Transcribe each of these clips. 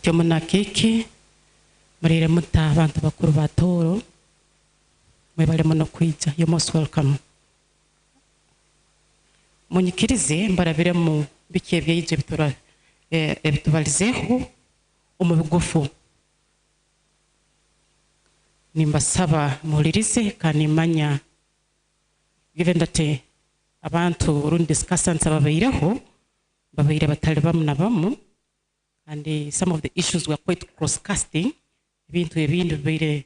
Mutyo munakiki murire muta abantu bakuru ba Tooro mwebale muno kwija. You're most welcome. Munyikirize mbarabire mu bike by'ije bitora ebitubalizeho umubugufu nimbasaba mulirize kanimanya given that abantu run discussants ababaireho babaire batali bamu na bamu, and some of the issues were quite cross-casting, ebintu ebindi babaire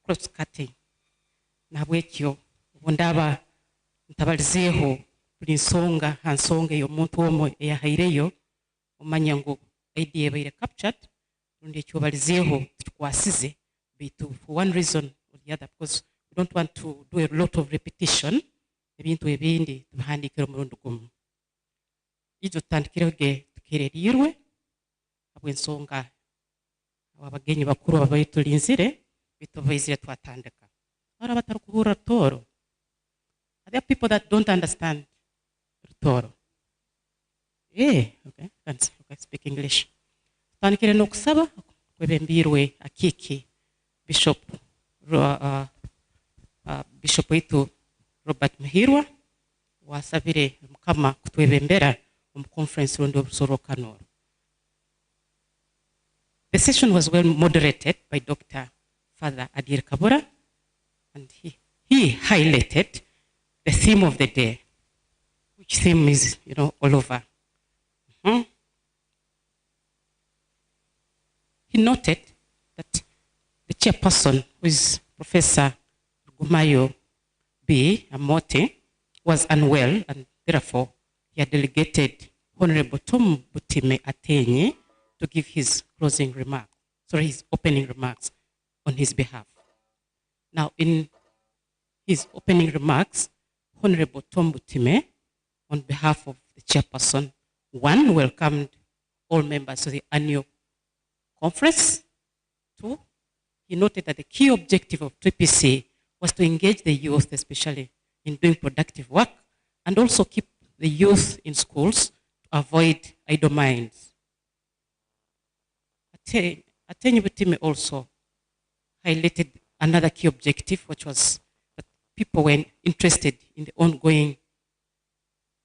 cross-cutting nabwekyo ubundaba ntabalizeho buli nsonga hansonga eyo omuntu omo eyahaireyo omanya ngo idea ebaire captured rundi ekyo balizeho tukwasize bitu for one reason or the other, because we don't want to do a lot of repetition ebintu ebindi tuhandikira murundi gumu ijo tandikirege tukererirwe abwensonga abagenyi bakuru ababaye tulinzire bitobaizire twatandika ara batarukuhura Tooro. Are there people that don't understand Tooro? Okay, okay, speak English. Tandikire nokusaba kwebembirwe akiki Bishop itu Robert Mahirwa wasabire mukama kutwebembera mu conference rondo Busoro Kanoro. The session was well moderated by Dr. Father Adir Kabura, and he highlighted the theme of the day, which theme is, all over. He noted that the chairperson, who is Professor Gumayo B. Amote, was unwell, and therefore he had delegated Honorable Tom Butime Atenye to give his closing remarks, his opening remarks on his behalf. Now, in his opening remarks, Honorable Tom Butime, on behalf of the chairperson, one, welcomed all members to the annual conference. Two, he noted that the key objective of TPC was to engage the youth, especially in doing productive work, and also keep the youth in schools to avoid idle minds. Atenye Butime also highlighted another key objective, which was that people were interested in the ongoing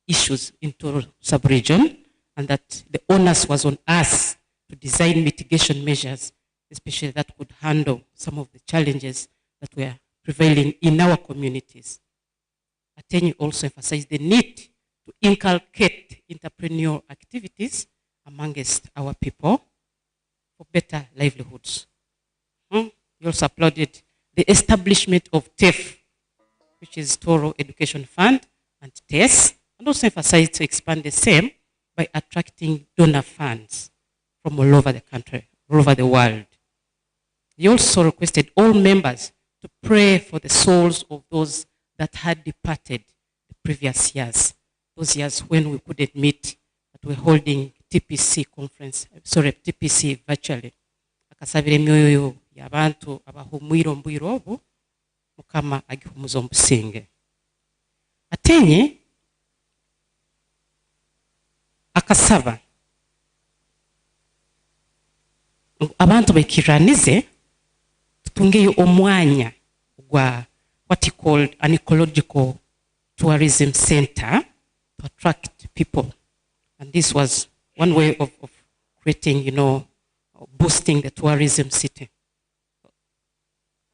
issues in Tooro sub-region, and that the onus was on us to design mitigation measures, especially that could handle some of the challenges that were prevailing in our communities. Atenye also emphasized the need to inculcate entrepreneurial activities amongst our people for better livelihoods. He also applauded the establishment of TEF, which is Tooro Education Fund, and TES, and also emphasized to expand the same by attracting donor funds from all over the country, all over the world. He also requested all members to pray for the souls of those that had departed the previous years, those years when we couldn't meet, that were holding TPC conference, TPC virtually. Akasabire myoyo y'abantu abahumwiro mbwiro obu mukama agihumuza omusinge. Atenye akasaba abantu bekiranize tutungeyo omwanya gwa what he called an ecological tourism center to attract people, and this was one way of creating, boosting the tourism city.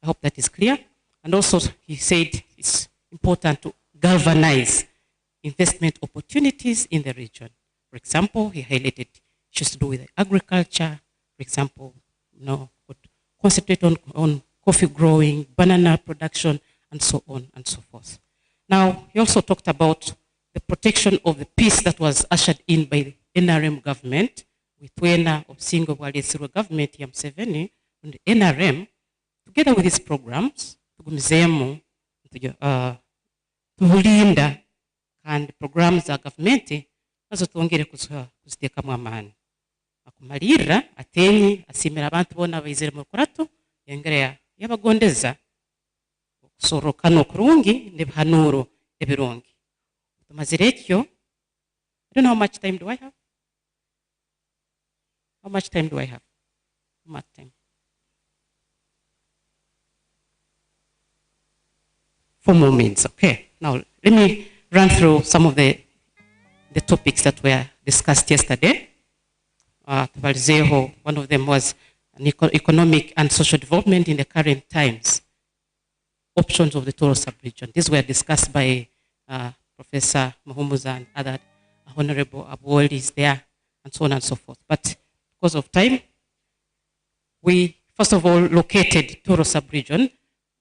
I hope that is clear. And also he said it's important to galvanize investment opportunities in the region. For example, he highlighted issues to do with agriculture. For example, could concentrate on coffee growing, banana production, and so on and so forth. Now, he also talked about the protection of the peace that was ushered in by the NRM government, with Wena of Singo Walisiro government, Yam7, and the NRM, together with his programs, Tugumizemu, Tuhulinda, and programs of government, nazo tuongere kuziteka mwamani. Akumalira, Atenye, asimira abantu bona bayizire mu kurato, yengerea yabagondeza, kusoro kano kurungi, nebihanuro ebirungi. Tumazirekyo, I don't know how much time do I have? How much time do I have? How much time? 4 more minutes. Okay. Now, let me run through some of the topics that were discussed yesterday. One of them was economic and social development in the current times. Options of the Tooro sub-region. These were discussed by Professor Muhumuza and other Honorable Abuoli is there, and so on and so forth. But because of time, we first of all located Tooro sub-region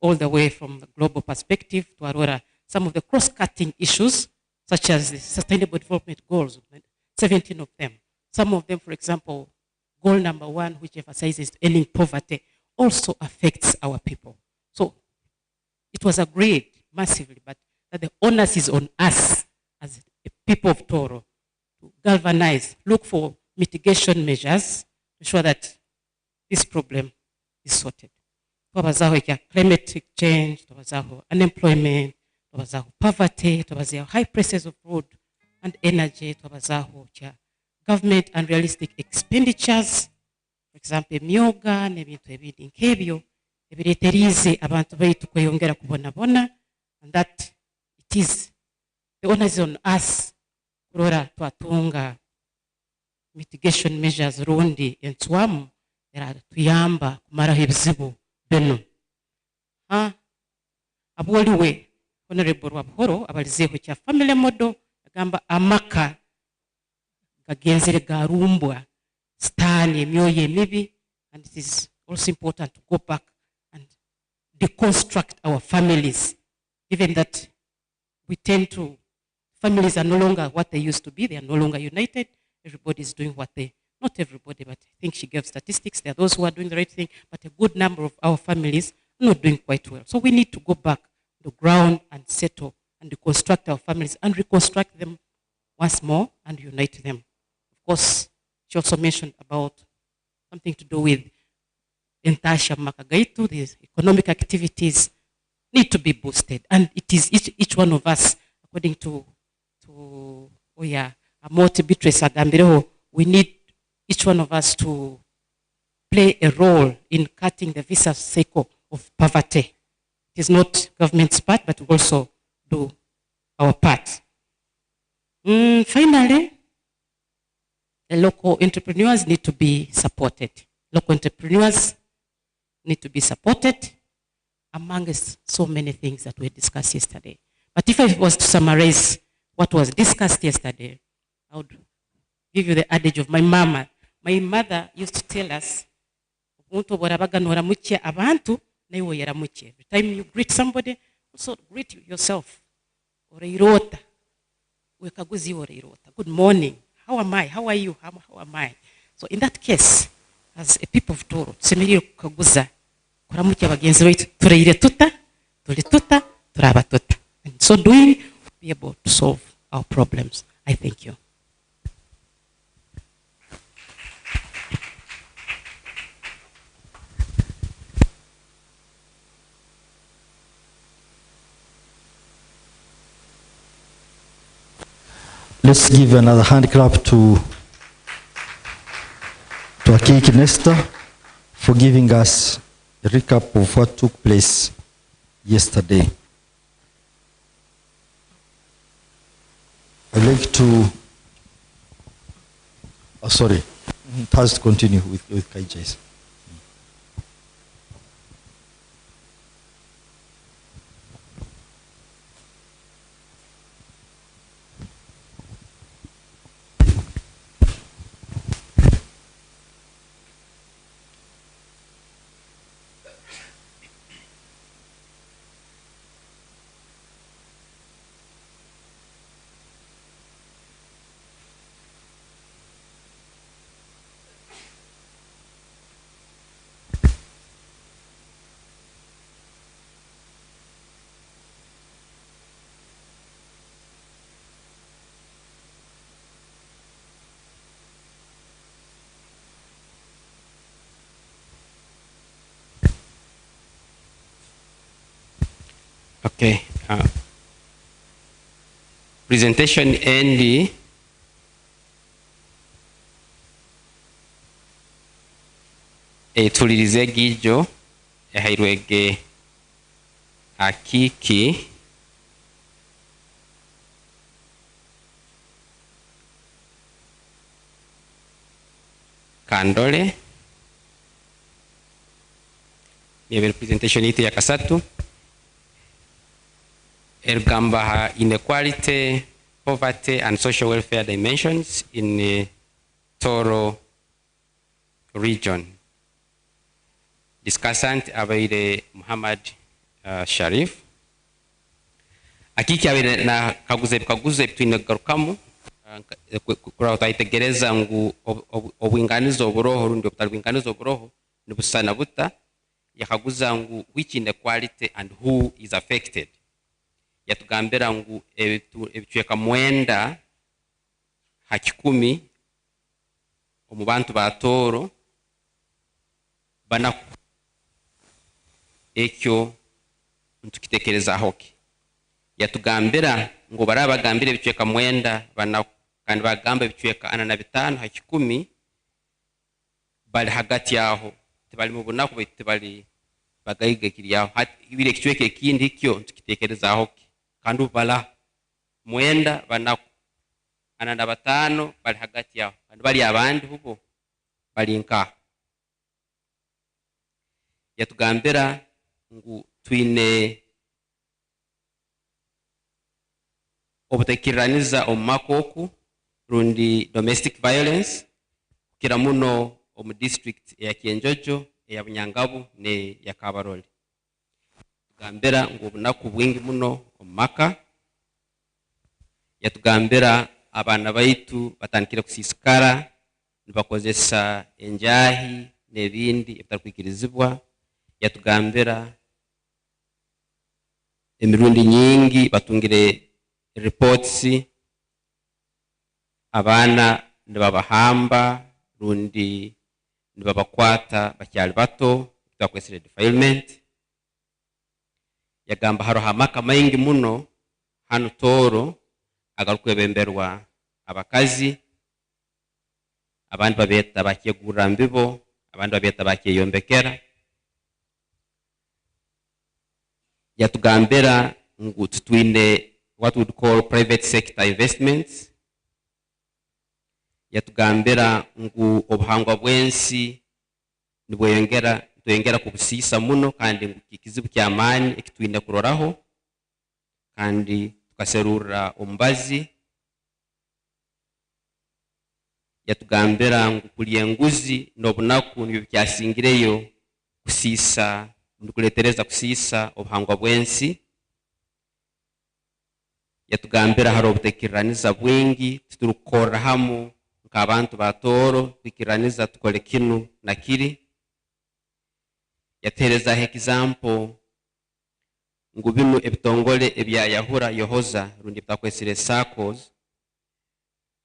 all the way from the global perspective to Aurora. Some of the cross-cutting issues, such as the Sustainable Development Goals, 17 of them. Some of them, for example, goal number 1, which emphasizes ending poverty, also affects our people. So it was agreed massively, but that the onus is on us as a people of Tooro to galvanize, look for mitigation measures to ensure that this problem is sorted. Climate change, unemployment, poverty, high prices of food and energy, government and realistic expenditures, for example, emyoga n'ebintu ebindi nk'ebyo ebireeterize abantu baitu kweyongera kubonabona, and that it is the onus on us kurora twatunga mitigation measures rundi enswamu era tuyamba kumaraho ebizibu bino. Abuoliwe Honorable Rwabuhoro abalizeeho kya family model agamba amaka gagenzere garumbwa sitaani emyoyo emibi, and it is also important to go back and deconstruct our families, given that we tend to, families are no longer what they used to be, they are no longer united, everybody is doing what they, not everybody, but I think she gave statistics, there are those who are doing the right thing, but a good number of our families are not doing quite well. So we need to go back to the ground and settle and deconstruct our families and reconstruct them once more and unite them. Of course, she also mentioned about something to do with Entasha Makagaitu, these economic activities need to be boosted. And it is each one of us, according to Amoti Beatrice Agambireho, we need each one of us to play a role in cutting the vicious cycle of poverty. It is not government's part, but we also do our part. Finally, the local entrepreneurs need to be supported. Local entrepreneurs need to be supported amongst so many things that we discussed yesterday. But if I was to summarize what was discussed yesterday, I would give you the adage of my mama. My mother used to tell us, every time you greet somebody, also greet yourself. Good morning. How am I? How are you? How am I? So in that case, as a people of Tooro, semerire kukaguza kuramukya bagenzi baitu turire tuta, tuli tuta, turaba tuta. And so doing, we'll be able to solve our problems. I thank you. Let's give another hand clap to Akiki Nesta for giving us a recap of what took place yesterday. I'd like to, it has to continue with Kaijais. Okay. Presentation ND. tulirize gijo ehairwege akiki kandole ya presentation ite ya kasatu ergamba inequality, poverty and social welfare dimensions in Tooro region. Discussant abaire Muhammad Sharif. Akiki abaire na kaguze between garukamu kura utaitegereza ngu obwinganizo oburoho rundi obutalwinganizo oburoho nibusana buta yakaguza ngu which inequality and who is affected. Yatugambira ngu ebichweka mwenda hakikumi omu bantu ba Tooro bana ekyo ntukitekereza hoki. Yatugambira ngo barabagambira ebichweka mwenda bana kandi bagamba ebichweka 45 hakikumi bali hagati yaho tebali mu bunaku bite bali bagayige kiriyaho ibire kichweke kindi kyo ntukitekereza hoki kandi bala mwenda bana 45 bali hagati yaho kandi bali abandi hubo bali nka. Yatugambira ngu twine obutekiraniza omumakoku rundi domestic violence kira muno omu district ya Kienjojo ya Bunyangabu ne ya Kabarole. Yatugambira ngu obunaku bwingi muno omumaka. Yatugambira abana baitu batandikira kusisikara nibakozesa enjahi nebindi ebitarukwikirizibwa. Yatugambira emirundi nyingi batungire reports abana nibabahamba rundi nibabakwata bakyali bato twakwesere defilement. Yagamba haro hamaka maingi muno hano Tooro agarukwebemberwa abakazi abandi babeta bakyegura mbibo abandi babeta bakyeyombekera. Yatugambira ngu twine what we would call private sector investments. Yatugambira ngu obuhangwa bwensi nibweyongera kubusisa muno kandi ngu kikizibu ky'amaani ekitwine kuroraho kandi tukaserura omubazi. Yatugambira ngu kuli enguzi n'obunaku nibyo byasingireyo kusisa ndikuletereza kusisa obuhangwa bwensi. Yatugambira haro obutekiraniza bwingi tuturukora hamu nk'abantu ba Tooro kwikiraniza tukole kinu na kiri. Yatereza example ngu binu ebitongole ebyayahura yohoza rundi bitakwesire SACCOs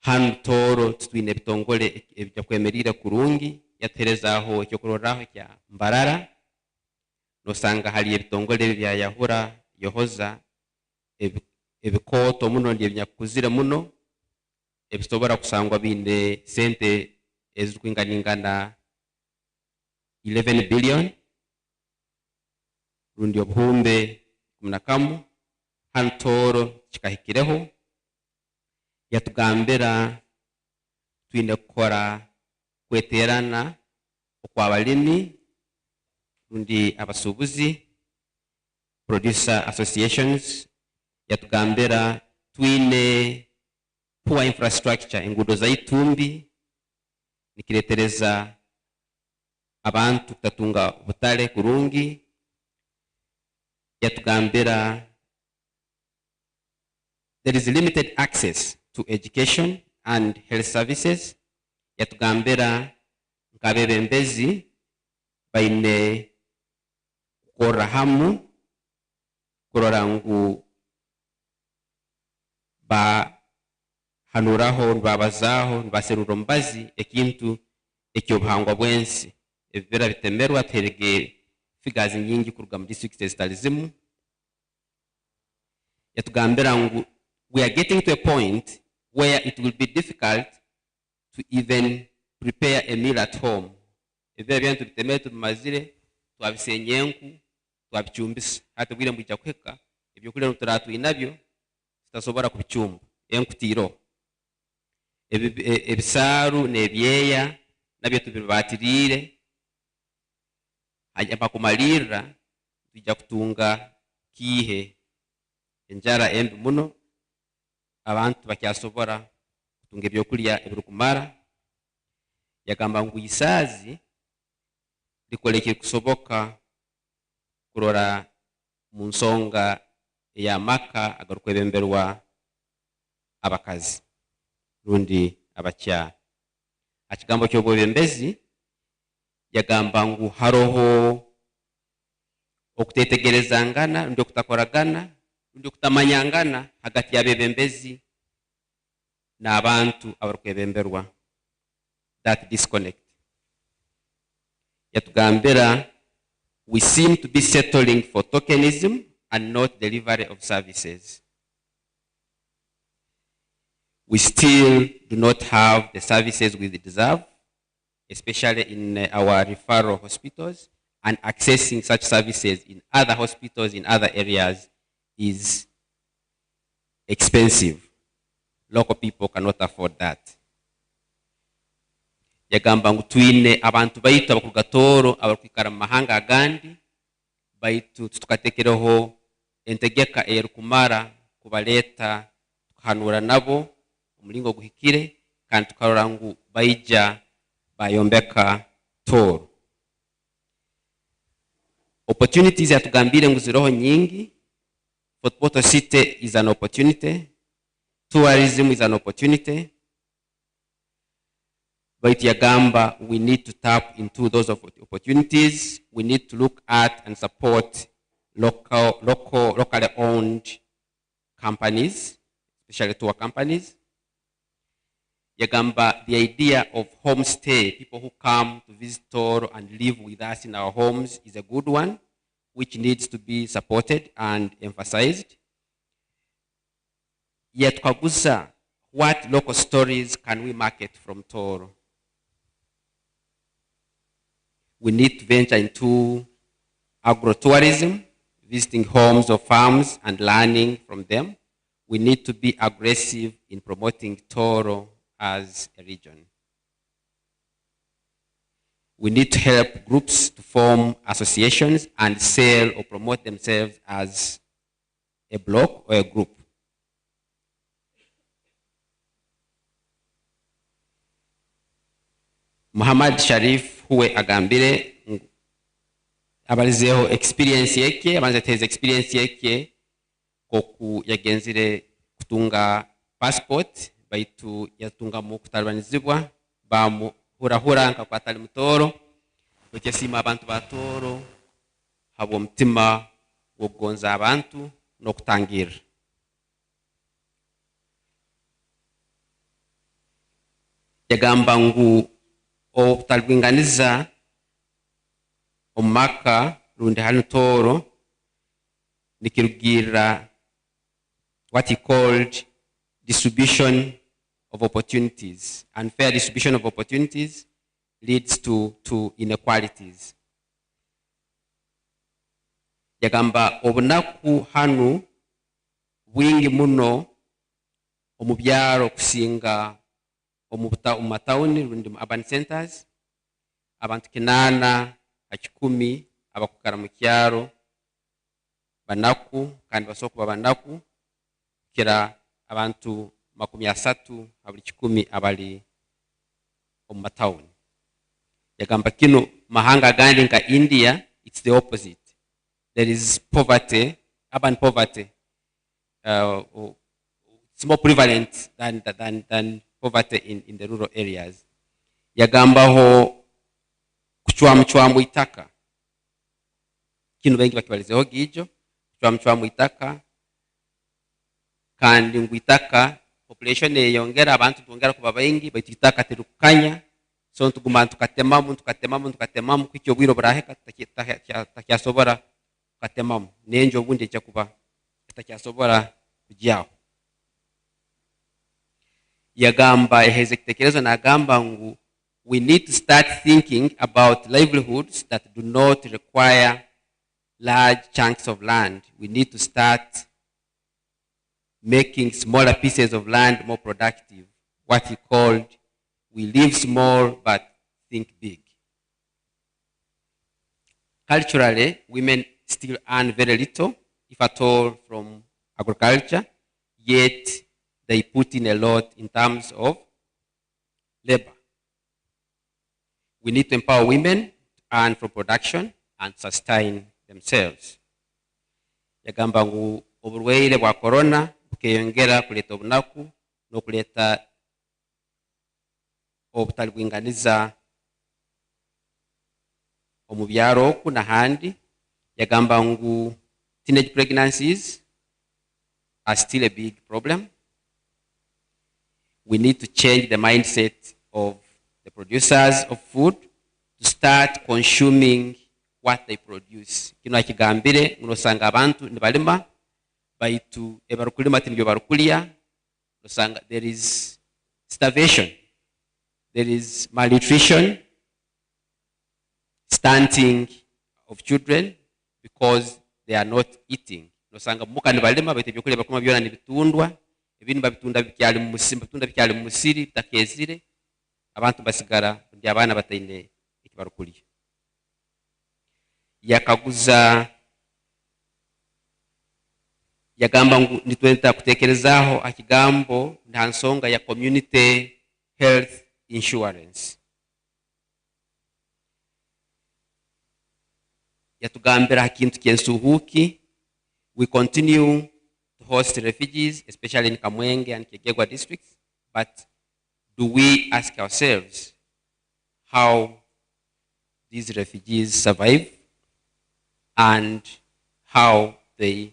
hano Tooro tutwine ebitongole ebyakwemerire kurungi. Yaterezaho ekyo kuroraho kya Mbarara nosanga hali ebitongole ebyayahura yohoza ebikoto muno ndi ebyakuzire muno ebisobora kusangwa binde sente ezikwinganingana 11 billion rundi obuhumbe 10 hano Tooro kikahikireho. Yatugambira twine kukora kweterana okwabalimi rundi abasubuzi producer associations. Yatugambira twine poor infrastructure engudo za itumbi nikiretereza abantu kutatunga butale kurungi. Yatugambira there is limited access to education and health services. Yatugambira nkabebembezi baine kukora hamu kurora ngu ba hanuraho babazaho baserura omubazi ekintu ekyobuhangwa bwensi ebibera bitemerwa terege figures nyingi kuruga mu district zitalizimu. Yatugambira ngu we are getting to a point where it will be difficult to even prepare a meal at home ebyo bintu bitemere tubimazire twabisenyenku twabicumbisa hatubwire mbujja kweka ebyo kulero turatu inabyo tutasobora kubicumba enkutiro ebisaru nebyeya nabyo tubibatirire hajya kumalira tujja kutunga kihe enjara embi muno abantu bakyasobora kutunga ebyo kulya ebirukumara yagamba ngu Isaazi likolekere kusoboka kurora mu nsonga ey'amaka agarukwebemberwa abakazi rundi abakyala akigambo ky'obwebembezi yagamba ngu haroho okutetegerezangana rundi okutakoragana rundi okutamanyangana hagati y'abebembezi n'abantu abarukwebemberwa, that disconnect. Yatugambira, we seem to be settling for tokenism and not delivery of services. We still do not have the services we deserve, especially in our referral hospitals, and accessing such services in other hospitals in other areas is expensive. Local people cannot afford that. Yagamba ngu twine abantu baitu abakuruga Tooro abakwikara mu mahanga agandi baitu tukatekereho entegeka erukumara kubaleta tukahanura nabo umulingo guhikire kandi tukarora ngu baija bayombeka Tooro. Opportunities yatugambire ngu ziroho nyingi. Fort Portal City is an opportunity. Tourism is an opportunity. But yagamba, we need to tap into those opportunities. We need to look at and support locally owned companies, especially tour companies. Yagamba, the idea of homestay, people who come to visit Tooro and live with us in our homes, is a good one, which needs to be supported and emphasized. Yet Kagusa, what local stories can we market from Tooro? We need to venture into agro-tourism, visiting homes or farms and learning from them. We need to be aggressive in promoting Tooro as a region. We need to help groups to form associations and sell or promote themselves as a block or a group. Muhammad Sharif huwe agambire abalizeho experience yake, abanzeteza experience yake koku yagenzire kutunga passport baitu yatunga mu kutalibanizibwa bamu hurahura nka kwatali mu Tooro bekesima abantu ba Tooro habo mutima wo kugonza abantu no kutangira. Yagamba ngu obutalwinganiza omaka rundi hano Tooro nikirugira what he called distribution of opportunities. Unfair distribution of opportunities leads to inequalities. Yagamba obunaku hanu bwingi muno omubyaro kusinga omumatawuni rundi mu urban centers, abantu kinana akikumi abakukara mu kyaro banaku kandi basoko babanaku kira abantu 30 abuli kikumi abali omumatawuni. Yagamba kino mahanga gandi nka India, it's the opposite. There is poverty, urban poverty. It's more prevalent than poverty in the rural areas. Yagamba ho kuchwamu itaka. Kino bengi bakibalizeho gijo, kuchwamu itaka. Kandi ngwitaka population yongera abantu tongera kuba bengi bayitaka terukanya. So ntuguma tukatemamu kwicyo bwiro buraheka takyasobora katemamu nenjo bundi cyakuba takyasobora kujyaho. Yagamba eheze kitekerezo nagamba ngu we need to start thinking about livelihoods that do not require large chunks of land. We need to start making smaller pieces of land more productive, what he called, we live small but think big. Culturally, women still earn very little, if at all, from agriculture, yet they put in a lot in terms of labor. We need to empower women to earn from production and sustain themselves. Yagamba ngu oburwaire bwa corona bukeyongera kuleta obunaku n'okuleta obutali bwinganiza omu byaro oku n'ahandi. Yagamba ngu teenage pregnancies are still a big problem. We need to change the mindset of the producers of food to start consuming what they produce. Kino akigambire unosanga abantu nibalima baitu ebarukulima tinibyo barukulia. Unosanga there is starvation, there is malnutrition, stunting of children because they are not eating. Unosanga muka nibalima baitu ebyokulya bakoma byona nibitundwa, ebindi babitunda bikyali mu musiri, babitunda bikyali mu musiri bitakezire, abantu basigara ndi abana bataine ekibarukulia. Yakaguza yagamba ngu nitwenda kutekerezaho akigambo nta nsonga ya community health insurance. Yatugambira kintu kyensuhuki. We continue to host refugees, especially in Kamwenge and Kigegwa districts, but do we ask ourselves how these refugees survive and how their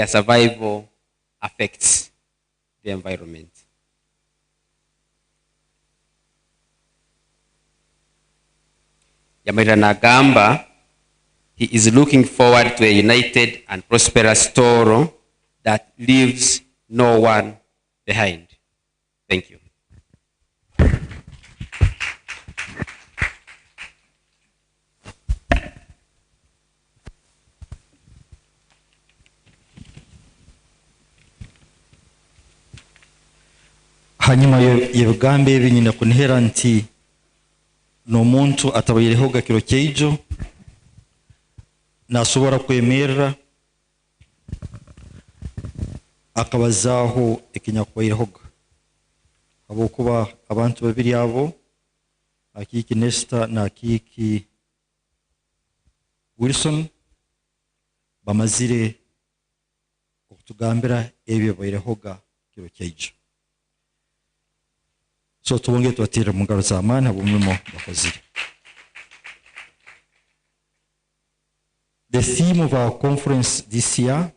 survival affects the environment? Yamarira nagamba he is looking forward to a united and prosperous Tooro that leaves no one behind. Thank you. hanyuma yebugambe ebinyina kunihera nti n'omuntu atabayireho gakiro keijo nasobora kwemerera akabazaho ekinyakubayireho habwokuba abantu babiri abo akiki Nesta na akiki Wilson bamazire okutugambira ebyo bayireho gakiro keijo. So tubonge tubatire mu ngaro z'amani abumimo bakozire. The theme of our conference this year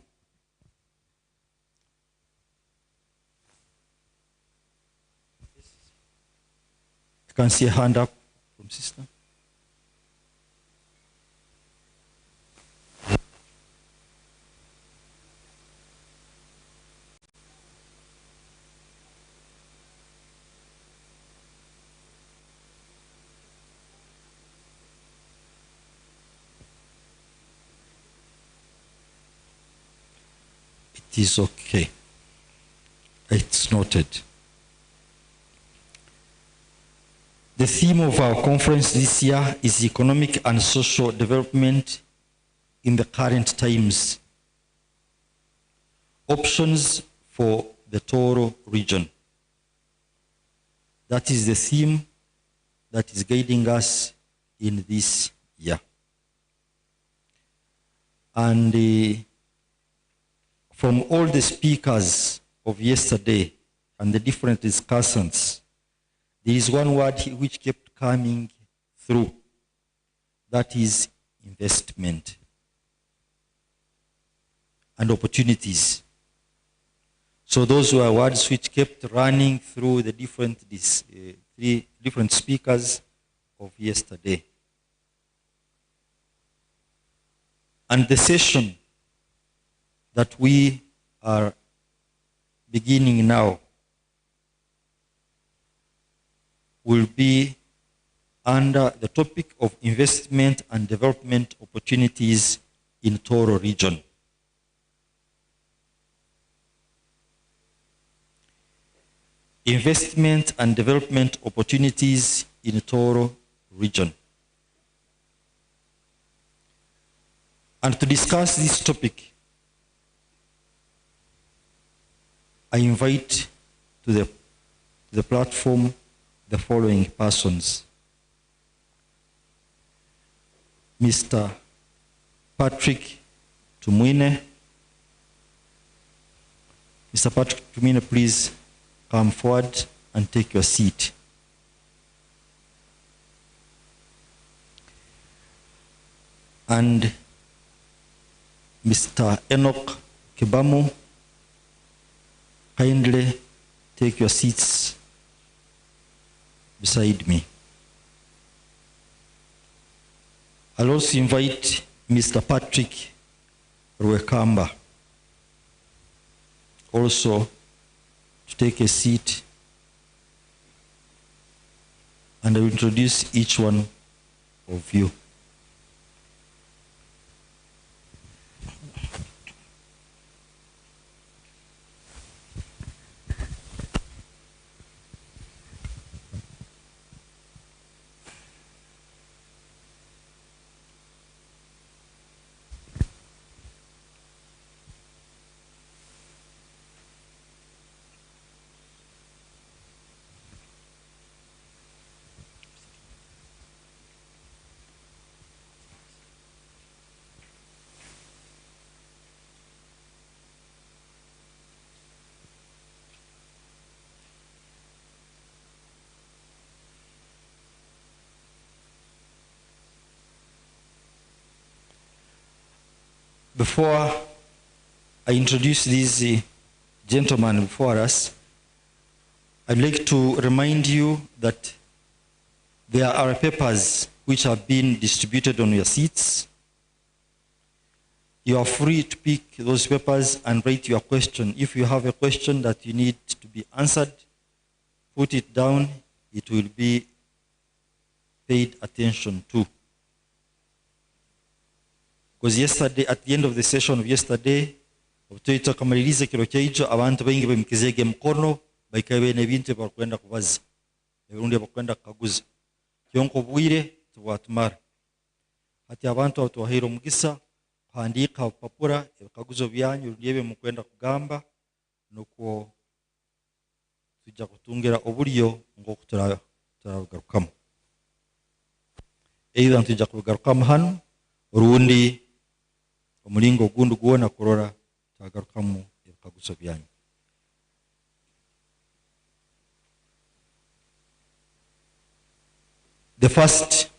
you can see a hand up from sister. It is okay. It's noted. The theme of our conference this year is economic and social development in the current times. Options for the Tooro region. That is the theme that is guiding us in this year. And from all the speakers of yesterday and the different discussants, there is one word which kept coming through. That is investment and opportunities. So those were words which kept running through the three different speakers of yesterday. And the session that we are beginning now will be under the topic of investment and development opportunities in Tooro region. Investment and development opportunities in Tooro region. And to discuss this topic, I invite to the platform the following persons. Mr. Patrick Tumwine. Mr. Patrick Tumwine, please come forward and take your seat. And Mr. Enoch Kibamu, kindly take your seats beside me. I'll also invite Mr. Patrick Ruekamba also to take a seat, and I will introduce each one of you. Before I introduce these gentlemen before us, I'd like to remind you that there are papers which have been distributed on your seats. You are free to pick those papers and write your question. If you have a question that you need to be answered, put it down. It will be paid attention to. Because yesterday, at the end of the session of yesterday, obutuyita kamalirize kiro kyaijo abantu baingi bemikizege mkono baikabe nebintu bakwenda kubaza ebirundi bakwenda kukaguza kyonko bwire tubwatumara ati abantu atuwahira omugisa kuhandika obupapura ebikaguzo byanyu byebe mukwenda kugamba nuko tujja kutungira oburyo ng'okuturabugarukamu either tujja kugarukamu hano orundi omulingo gundi gwona kurora tagarukamu ebikaguzo byanyu. The first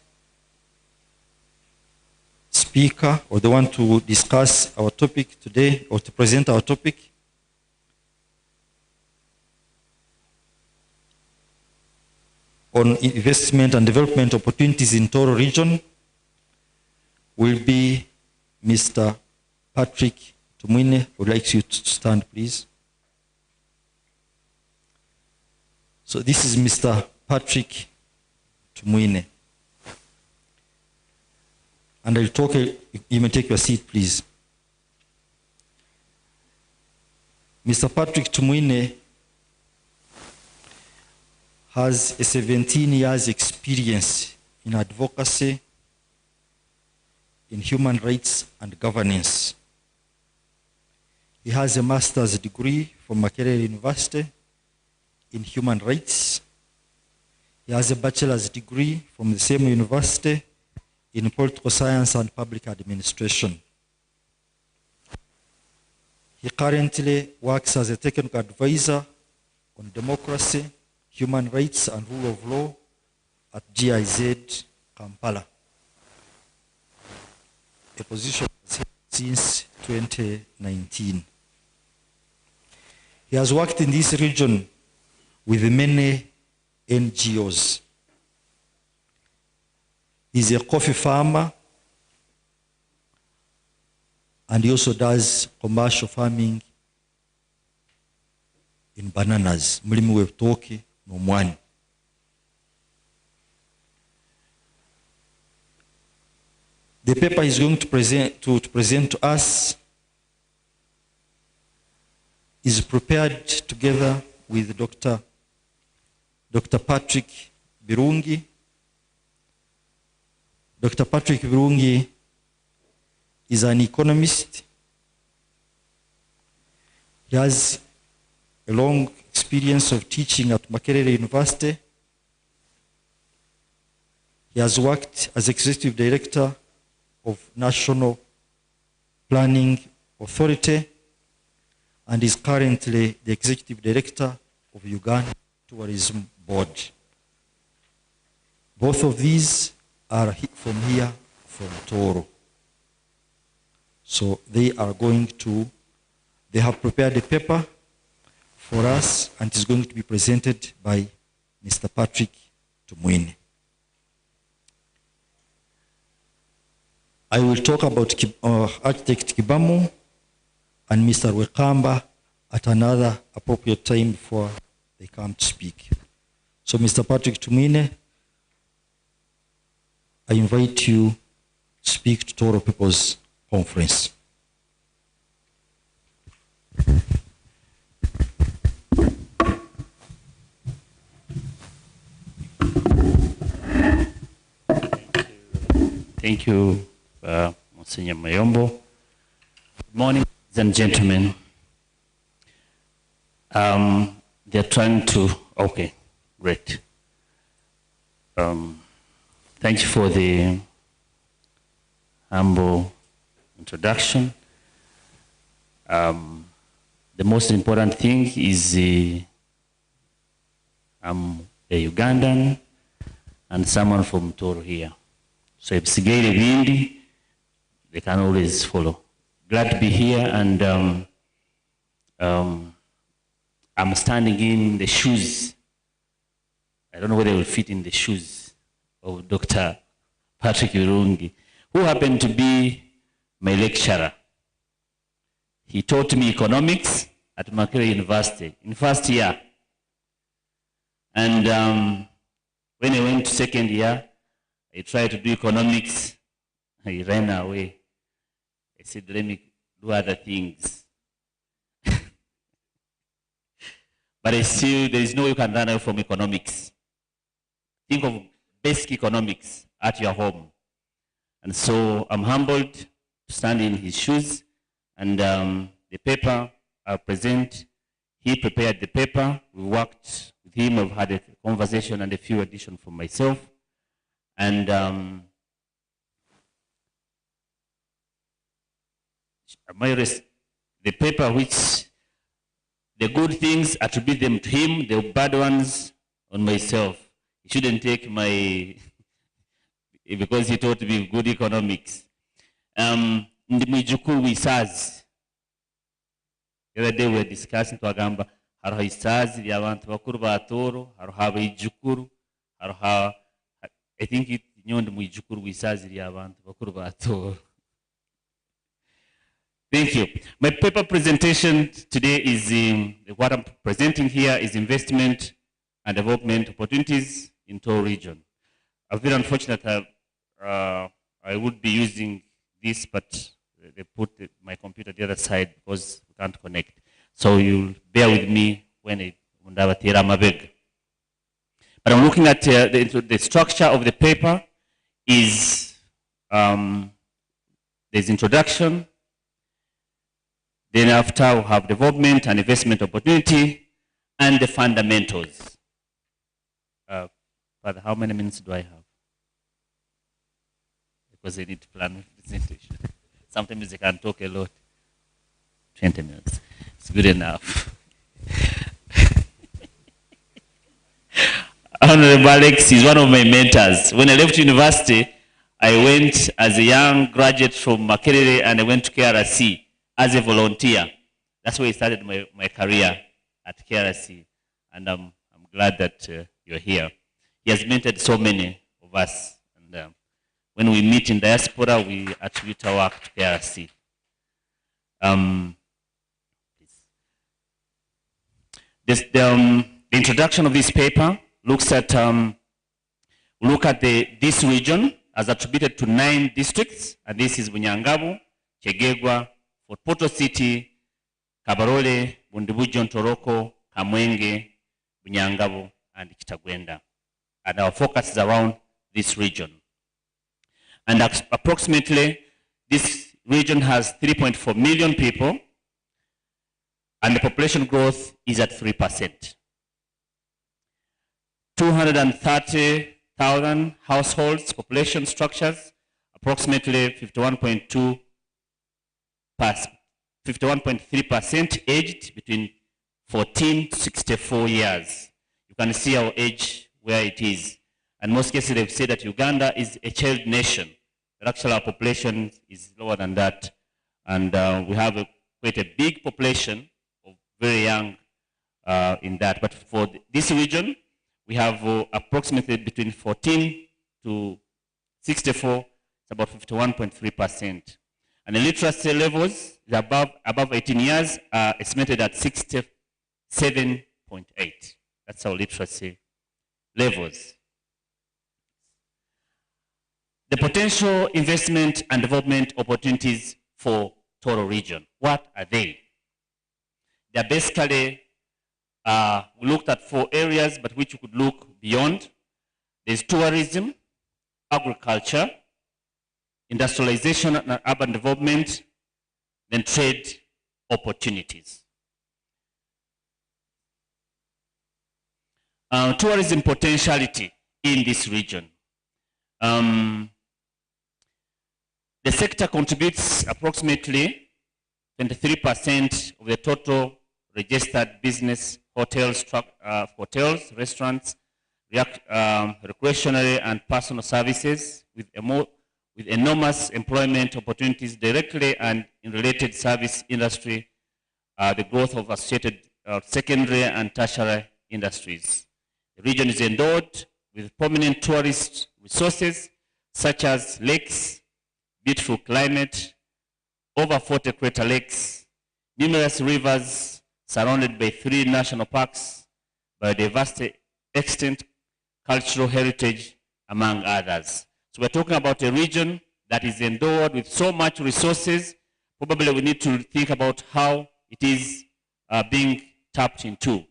speaker, or the one to discuss our topic today, or to present our topic, on investment and development opportunities in Tooro region, will be Mr. Patrick Tumwine. I would like you to stand, please. So this is Mr. Patrick Tumwine. And I'll talk, you may take your seat, please. Mr. Patrick Tumwine has a 17 years experience in advocacy, in human rights and governance. He has a master's degree from Makerere University in human rights. He has a bachelor's degree from the same university in political science and public administration. He currently works as a technical advisor on democracy, human rights and rule of law at GIZ Kampala, a position since 2019. He has worked in this region with many NGOs. He's a coffee farmer, and he also does commercial farming in bananas, mulimi webtoki n'omwani. The paper is going to present to us is prepared together with Dr. Patrick Birungi. Dr. Patrick Birungi is an economist. He has a long experience of teaching at Makerere University. He has worked as Executive Director of National Planning Authority and is currently the Executive Director of Uganda Tourism Board. Both of these are from here, from Tooro. So they have prepared a paper for us and is going to be presented by Mr. Patrick Tumwine. I will talk about Architect Kibamu and Mr. Wekamba at another appropriate time before they come to speak. So Mr. Patrick Tumwine, I invite you to speak to Tooro People's Conference. Thank you, Monsignor Mayombo. Good morning, ladies and gentlemen. They're trying to, okay, great. Thank you for the humble introduction. The most important thing is I'm a Ugandan and someone from Tooro here. So if Sigere Bindi, they can always follow. Glad to be here, and I'm standing in the shoes. I don't know whether it will fit in the shoes of Dr. Patrick Birungi, who happened to be my lecturer. He taught me economics at Makerere University in first year. And when I went to second year, I tried to do economics. I ran away. I said, let me do other things. But I see there is no way you can run away from economics. Think of basic economics at your home. And so I'm humbled to stand in his shoes. And the paper I'll present, he prepared the paper. We worked with him. I've had a conversation and a few additions from myself. And the paper which the good things attribute them to him, the bad ones on myself. He shouldn't take my, because he taught me good economics. Ndi mwijukuru w'Isaazi. The other day we were discussing twagamba haruha Isaazi Ly'Abantu Bakuru ba Tooro, haruha abijukuru, haruha I think it nyondi mwijukuru w'Isaazi Ly'Abantu Bakuru ba Tooro. Thank you. My paper presentation today is what I'm presenting here is investment and development opportunities in Tooro region. I'm very unfortunate I would be using this, but they put my computer the other side because we can't connect. So you'll bear with me when I undabatira mabeg. But I'm looking at the structure of the paper is there's introduction. Then after we have development and investment opportunity and the fundamentals. Father, how many minutes do I have? Because I need to plan my presentation. Sometimes I can talk a lot. 20 minutes. It's good enough. Honorable Alex is one of my mentors. When I left university, I went as a young graduate from Makerere and I went to KRC as a volunteer. That's where I started my career at KRC. And I'm glad that you're here. He has mentored so many of us. And when we meet in diaspora, we attribute our work to KRC. The introduction of this paper looks at this region, has attributed to 9 districts, and this is Bunyangabu, Chegegwa, Fort Portal City, Kabarole, Bundibujo, Toroko, Kamwenge, Bunyangabu, and Kitagwenda. And our focus is around this region. And approximately, this region has 3.4 million people, and the population growth is at 3%. 230,000 households, population structures, approximately 51.3% aged between 14 to 64 years. You can see our age where it is. And most cases they've said that Uganda is a child nation. But actually our population is lower than that. And we have quite a big population of very young in that. But for this region, we have approximately between 14 to 64, it's about 51.3%. And the literacy levels above 18 years are estimated at 67.8. That's our literacy levels. The potential investment and development opportunities for Tooro region, what are they? They're basically, we looked at 4 areas, but which you could look beyond. There's tourism, agriculture, industrialization and urban development, then trade opportunities. Tourism potentiality in this region. The sector contributes approximately 23% of the total registered business, hotels, restaurants, recreational and personal services with enormous employment opportunities directly and in related service industry, the growth of associated secondary and tertiary industries. The region is endowed with prominent tourist resources such as lakes, beautiful climate, over 40 crater lakes, numerous rivers surrounded by 3 national parks, biodiversity, extant cultural heritage, among others. So we're talking about a region that is endowed with so much resources. Probably we need to think about how it is being tapped into.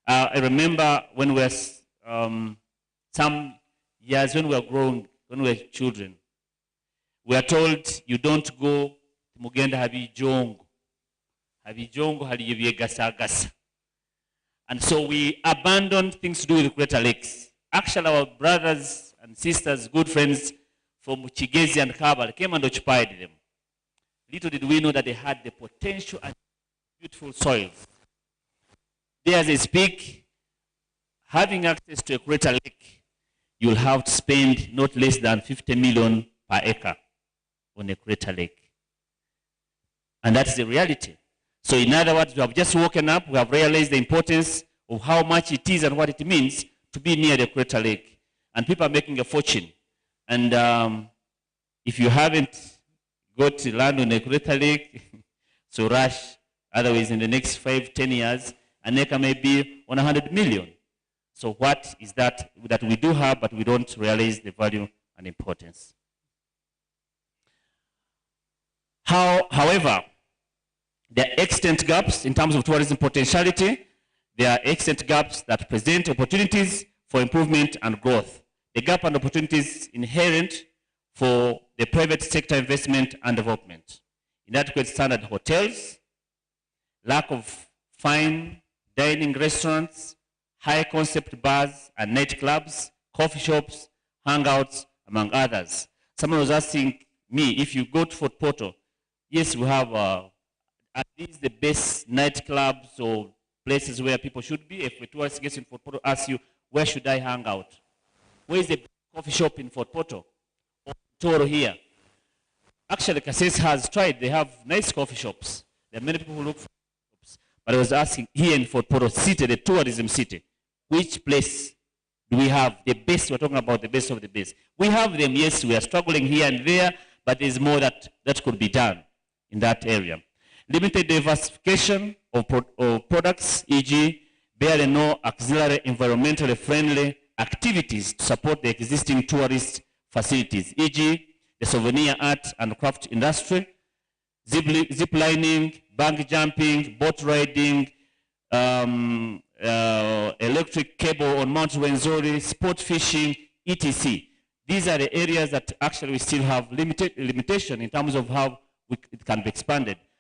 I remember when we were some years when we were growing, when we were children, we are told you don't go to Mugenda Habijongo. Habijongo Haliyegasa. And so we abandoned things to do with Greater Lakes. Actually, our brothers and sisters, good friends from Chigezi and Kabal came and occupied them. Little did we know that they had the potential and beautiful soils. There as they speak, having access to a Greater Lake, you'll have to spend not less than 50 million per acre on a Greater Lake. And that's the reality. So in other words, we have just woken up, we have realized the importance of how much it is and what it means to be near the Greater Lake. And people are making a fortune. And if you haven't got to land on a Greater Lake, so rush. Otherwise, in the next 5-10 years, an acre may be 100 million. So what is that we do have, but we don't realize the value and importance? However, there are extent gaps in terms of tourism potentiality. There are extent gaps that present opportunities for improvement and growth. The gap and opportunities inherent for the private sector investment and development. Inadequate standard hotels, lack of fine dining restaurants, high concept bars and nightclubs, coffee shops, hangouts, among others. Someone was asking me, if you go to Fort Portal, yes, we have at least the best nightclubs or places where people should be. If a tourist gets in Fort Portal, asks you, where should I hang out? Where is the coffee shop in Fort Portal? Or Tooro here? Actually, Kasese has tried. They have nice coffee shops. There are many people who look for shops. But I was asking, here in Fort Portal city, the tourism city, which place do we have the best? We're talking about the best of the best. We have them, yes, we are struggling here and there, but there's more that could be done in that area. Limited diversification of products, e.g., barely no auxiliary environmentally friendly activities to support the existing tourist facilities, e.g. the souvenir art and craft industry, zip lining, bungee jumping, boat riding, electric cable on Mount Rwenzori, sport fishing, etc. These are the areas that actually we still have limitation in terms of how it can be expanded.